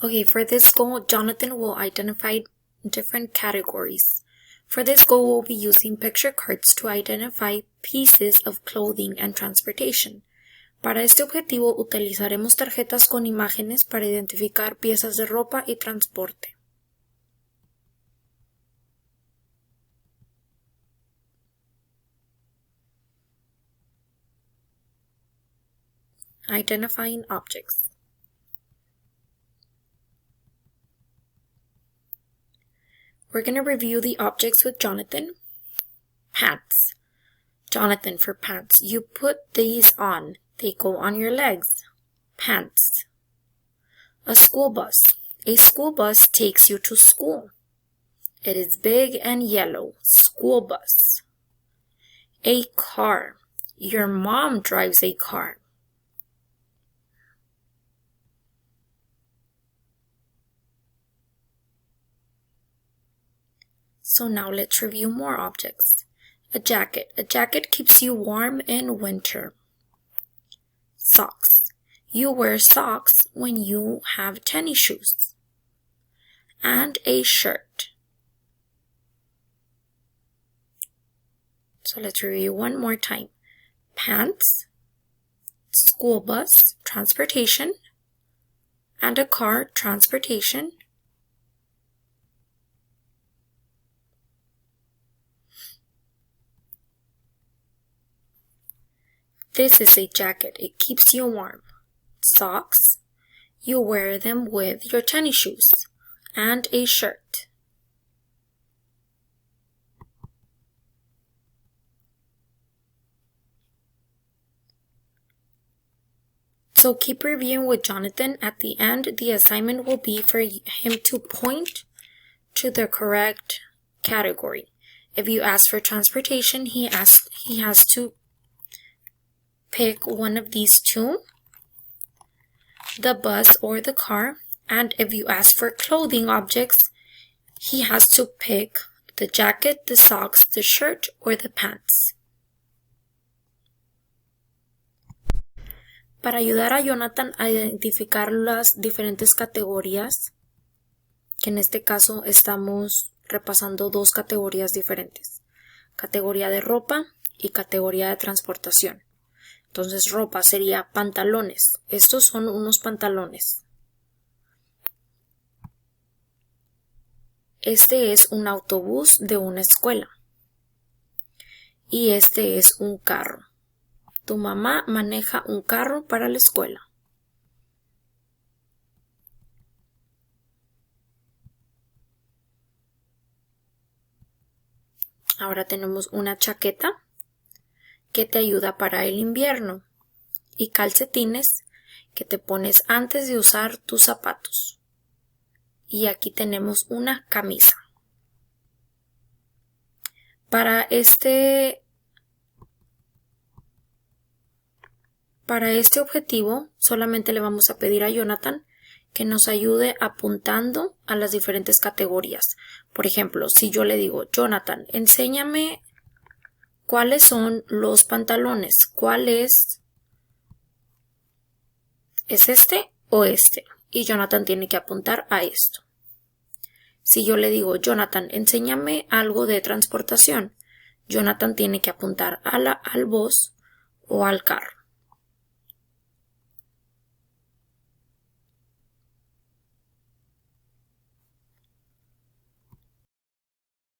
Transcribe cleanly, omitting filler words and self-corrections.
Okay, for this goal, Jonathan will identify different categories. For this goal, we'll be using picture cards to identify pieces of clothing and transportation. Para este objetivo, utilizaremos tarjetas con imágenes para identificar piezas de ropa y transporte. Identifying objects. We're going to review the objects with Jonathan. Pants. Jonathan, for pants, you put these on. They go on your legs. Pants. A school bus. A school bus takes you to school. It is big and yellow. School bus. A car. Your mom drives a car. So now let's review more objects. A jacket. A jacket keeps you warm in winter. Socks. You wear socks when you have tennis shoes. And a shirt. So let's review one more time. Pants, school bus, transportation, and a car, transportation. This is a jacket. It keeps you warm. Socks. You wear them with your tennis shoes. And a shirt. So keep reviewing with Jonathan. At the end, the assignment will be for him to point to the correct category. If you ask for transportation, he has to pick one of these two, the bus or the car. And if you ask for clothing objects, he has to pick the jacket, the socks, the shirt, or the pants. Para ayudar a Jonathan a identificar las diferentes categorías, que en este caso estamos repasando dos categorías diferentes, categoría de ropa y categoría de transportación. Entonces, ropa sería pantalones. Estos son unos pantalones. Este es un autobús de una escuela. Y este es un carro. Tu mamá maneja un carro para la escuela. Ahora tenemos una chaqueta que te ayuda para el invierno y calcetines que te pones antes de usar tus zapatos. Y aquí tenemos una camisa. Para este objetivo solamente le vamos a pedir a Jonathan que nos ayude apuntando a las diferentes categorías. Por ejemplo, si yo le digo, Jonathan, enséñame ¿cuáles son los pantalones? ¿Cuál es? ¿Es este o este? Y Jonathan tiene que apuntar a esto. Si yo le digo, Jonathan, enséñame algo de transportación, Jonathan tiene que apuntar al bus o al carro.